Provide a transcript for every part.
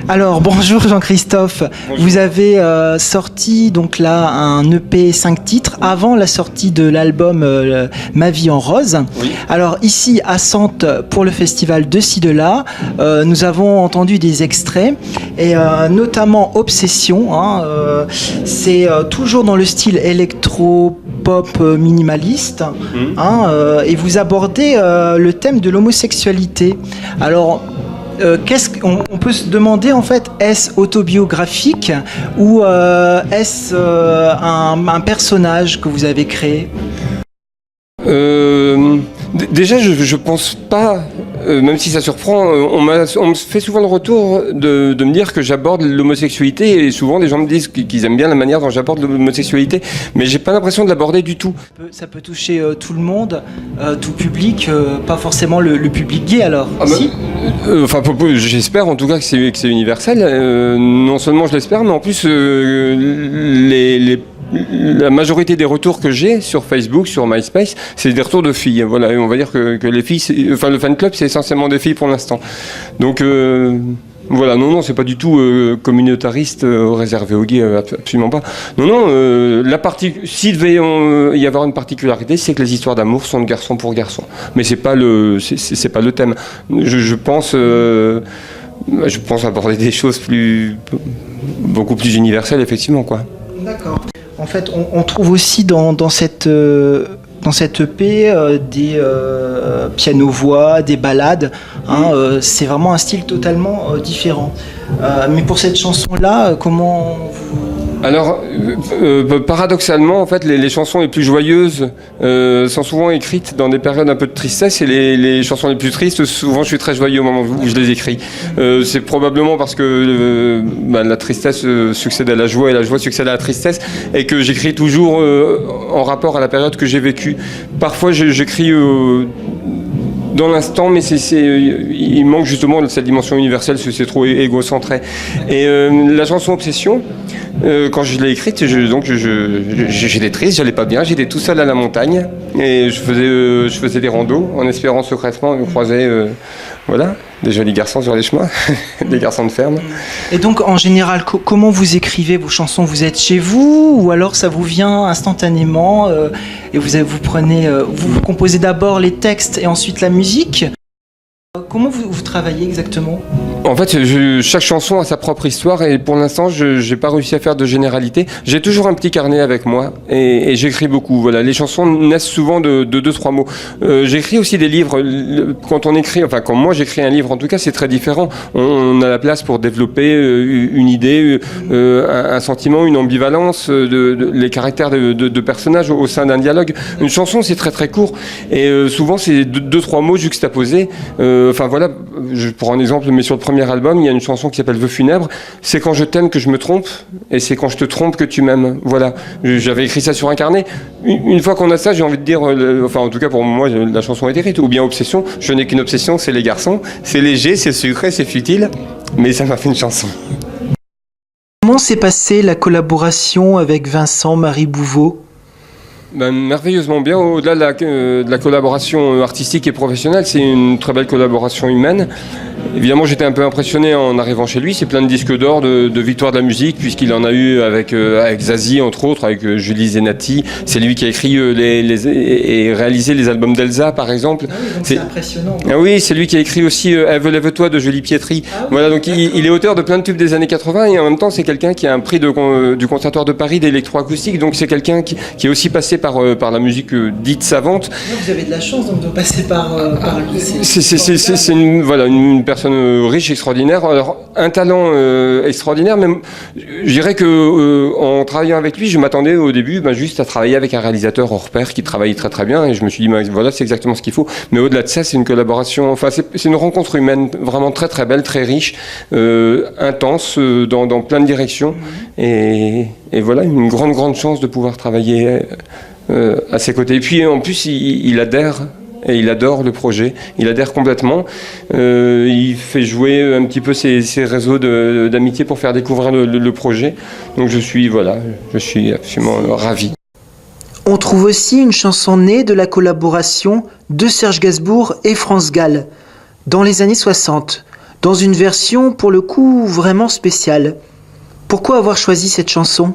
Alors bonjour Jean-Christophe, Bonjour. vous avez sorti donc là un EP 5 titres avant la sortie de l'album Ma vie en rose. Oui. Alors ici à Sante pour le festival de ci de là, nous avons entendu des extraits et notamment Obsession, c'est toujours dans le style électro-pop minimaliste et vous abordez le thème de l'homosexualité. Alors qu'est-ce qu'on peut se demander en fait, est-ce autobiographique ou est-ce un personnage que vous avez créé? Déjà, je pense pas, même si ça surprend, on me fait souvent le retour de me dire que j'aborde l'homosexualité, et souvent des gens me disent qu'ils aiment bien la manière dont j'aborde l'homosexualité, mais j'ai pas l'impression de l'aborder du tout. Ça peut toucher tout le monde, tout public, pas forcément le public gay alors. Si. J'espère en tout cas que c'est universel. Non seulement je l'espère, mais en plus la majorité des retours que j'ai sur Facebook, sur MySpace, c'est des retours de filles. Voilà, et on va dire que les filles, le fan club, c'est essentiellement des filles pour l'instant. Donc voilà, non, c'est pas du tout communautariste, réservé aux gays, absolument pas. Non, s'il devait y avoir une particularité, c'est que les histoires d'amour sont de garçon pour garçon. Mais c'est pas le thème. Je pense aborder des choses beaucoup plus universelles, effectivement, quoi. D'accord. En fait, on trouve aussi dans cette EP des piano-voix, des ballades. C'est vraiment un style totalement différent. Mais pour cette chanson-là, comment vous... Alors, paradoxalement, en fait, les chansons les plus joyeuses sont souvent écrites dans des périodes un peu de tristesse, et les chansons les plus tristes, souvent je suis très joyeux au moment où je les écris. C'est probablement parce que la tristesse succède à la joie, et la joie succède à la tristesse, et que j'écris toujours en rapport à la période que j'ai vécue. Parfois, j'écris dans l'instant, mais il manque justement de cette dimension universelle, c'est trop égocentré. Et la chanson Obsession, quand je l'ai écrite, j'étais triste, j'allais pas bien, j'étais tout seul à la montagne, et je faisais des randos en espérant secrètement croiser des jolis garçons sur les chemins, des garçons de ferme. Et donc en général, comment vous écrivez vos chansons? Vous êtes chez vous ou alors ça vous vient instantanément et vous composez d'abord les textes et ensuite la musique? Comment vous travaillez exactement? En fait, chaque chanson a sa propre histoire, et pour l'instant, je n'ai pas réussi à faire de généralité. J'ai toujours un petit carnet avec moi et j'écris beaucoup. Voilà, les chansons naissent souvent de 2-3 mots. J'écris aussi des livres. Quand moi j'écris un livre, en tout cas, c'est très différent. On a la place pour développer une idée, un sentiment, une ambivalence, les caractères de personnages au sein d'un dialogue. Une chanson, c'est très très court, et souvent c'est 2-3 mots juxtaposés. Je prends un exemple, mais sur le premier album, il y a une chanson qui s'appelle Vœux funèbres. C'est quand je t'aime que je me trompe, et c'est quand je te trompe que tu m'aimes. Voilà. J'avais écrit ça sur un carnet. Une fois qu'on a ça, j'ai envie de dire, en tout cas pour moi, la chanson est écrite. Ou bien Obsession, je n'ai qu'une obsession, c'est les garçons. C'est léger, c'est sucré, c'est futile, mais ça m'a fait une chanson. Comment s'est passée la collaboration avec Vincent Marie Bouveau? Merveilleusement bien. Au-delà de la collaboration artistique et professionnelle, c'est une très belle collaboration humaine. Évidemment, j'étais un peu impressionné en arrivant chez lui. C'est plein de disques d'or, de victoires de la musique, puisqu'il en a eu avec Zazie, entre autres, avec Julie Zenati. C'est lui qui a écrit et réalisé les albums d'Elsa, par exemple. Ah oui, donc c'est impressionnant. Ah oui, c'est lui qui a écrit aussi Lève-toi de Julie Pietri. Ah oui, voilà, donc il est auteur de plein de tubes des années 80, et en même temps, c'est quelqu'un qui a un prix du Conservatoire de Paris d'électroacoustique. Donc c'est quelqu'un qui est aussi passé par la musique dite savante. Vous avez de la chance donc de passer par lui. C'est une personne riche, extraordinaire. Alors, un talent extraordinaire, mais je dirais que en travaillant avec lui, je m'attendais au début juste à travailler avec un réalisateur hors pair qui travaille très très bien, et je me suis dit voilà, c'est exactement ce qu'il faut. Mais au-delà de ça, c'est une collaboration, c'est une rencontre humaine vraiment très très belle, très riche, intense dans plein de directions, et voilà, une grande chance de pouvoir travailler à ses côtés. Et puis en plus, il adhère. Et il adore le projet, il adhère complètement. Il fait jouer un petit peu ses réseaux d'amitié pour faire découvrir le projet. Donc je suis absolument ravi. On trouve aussi une chanson née de la collaboration de Serge Gainsbourg et France Gall dans les années 60. dans une version pour le coup vraiment spéciale. Pourquoi avoir choisi cette chanson ?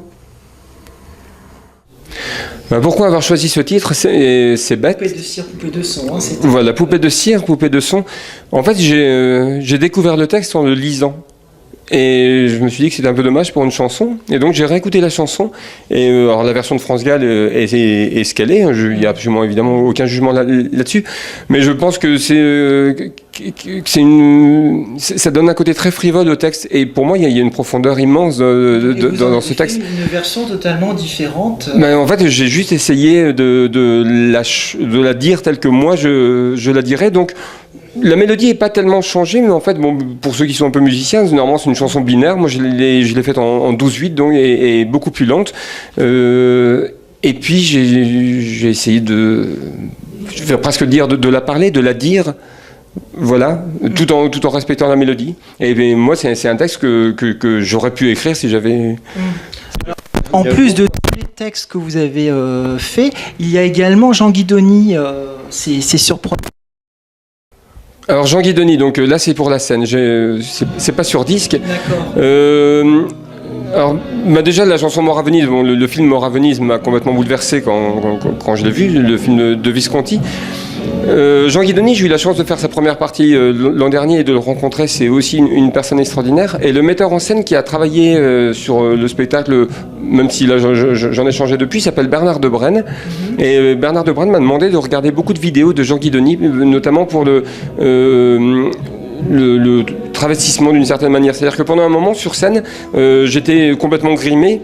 Pourquoi avoir choisi ce titre ? C'est bête. Poupée de cire, poupée de son. Hein, voilà, poupée de cire, poupée de son. En fait, j'ai découvert le texte en le lisant. Et je me suis dit que c'était un peu dommage pour une chanson. Et donc j'ai réécouté la chanson. Et alors la version de France Gall est ce qu'elle est. Il n'y a absolument évidemment aucun jugement là-dessus. Mais je pense que ça donne un côté très frivole au texte. Et pour moi, il y a une profondeur immense dans ce texte. Une version totalement différente. En fait, j'ai juste essayé de la dire telle que moi je la dirais. Donc la mélodie n'est pas tellement changée, mais en fait, bon, pour ceux qui sont un peu musiciens, normalement c'est une chanson binaire. Moi, je l'ai faite en 12/8, donc, et beaucoup plus lente. Et puis, j'ai essayé je vais presque dire de la parler, de la dire, voilà, tout en respectant la mélodie. Et bien, moi, c'est un texte que j'aurais pu écrire si j'avais... En plus de tous les textes que vous avez faits, il y a également Jean Guidoni, c'est surprenant. Alors Jean Guidoni, donc là c'est pour la scène, c'est pas sur disque. D'accord. Alors déjà la chanson Mort à Venise, bon, le film Mort à Venise m'a complètement bouleversé quand je l'ai vu, le film de Visconti. Jean Guidoni, j'ai eu la chance de faire sa première partie l'an dernier et de le rencontrer, c'est aussi une personne extraordinaire. Et le metteur en scène qui a travaillé sur le spectacle, même si là j'en ai changé depuis, s'appelle Bernard Debrenne. Et Bernard Debrenne m'a demandé de regarder beaucoup de vidéos de Jean Guidoni, notamment pour le travestissement d'une certaine manière. C'est-à-dire que pendant un moment sur scène, j'étais complètement grimé.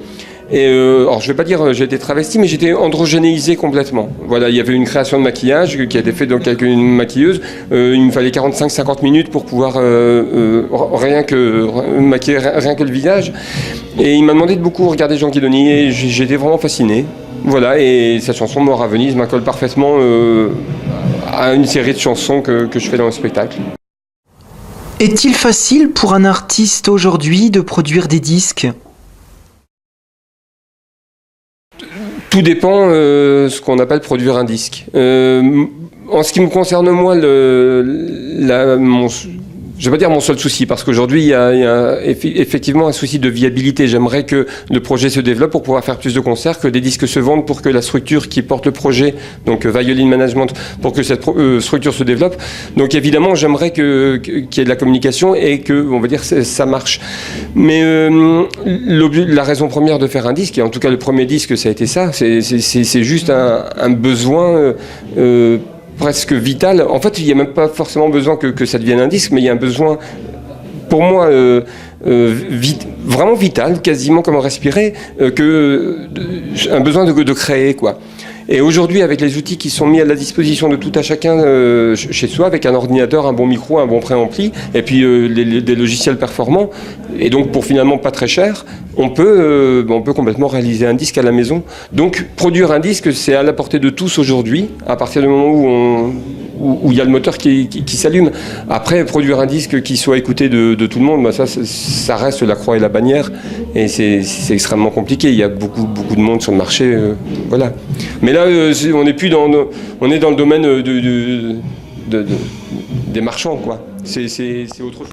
Et alors je vais pas dire j'ai été travesti, mais j'étais androgénéisé complètement. Voilà, il y avait une création de maquillage qui a été faite donc avec une maquilleuse. Il me fallait 45-50 minutes pour pouvoir rien que maquiller rien que le visage. Et il m'a demandé de beaucoup regarder Jean Guidoni et j'étais vraiment fasciné. Voilà, et cette chanson Mort à Venise m'accole parfaitement à une série de chansons que je fais dans le spectacle. Est-il facile pour un artiste aujourd'hui de produire des disques ? Tout dépend ce qu'on appelle produire un disque. En ce qui me concerne moi, je ne vais pas dire mon seul souci, parce qu'aujourd'hui, il y a effectivement un souci de viabilité. J'aimerais que le projet se développe pour pouvoir faire plus de concerts, que des disques se vendent pour que la structure qui porte le projet, donc Violin Management, pour que cette structure se développe. Donc évidemment, j'aimerais qu'il y ait de la communication et que, on va dire, ça marche. Mais la raison première de faire un disque, et en tout cas le premier disque, ça a été ça, c'est juste un besoin... presque vital. En fait, il n'y a même pas forcément besoin que ça devienne un disque, mais il y a un besoin, pour moi, vraiment vital, quasiment comme respirer, un besoin de créer, quoi. Et aujourd'hui, avec les outils qui sont mis à la disposition de tout à chacun chez soi, avec un ordinateur, un bon micro, un bon préampli, et puis des logiciels performants, et donc pour finalement pas très cher, on peut complètement réaliser un disque à la maison. Donc produire un disque, c'est à la portée de tous aujourd'hui, à partir du moment où il y a le moteur qui s'allume. Après, produire un disque qui soit écouté de tout le monde, ça reste la croix et la bannière, et c'est extrêmement compliqué. Il y a beaucoup de monde sur le marché, voilà. Mais là, on est dans le domaine des marchands, quoi. C'est autre chose.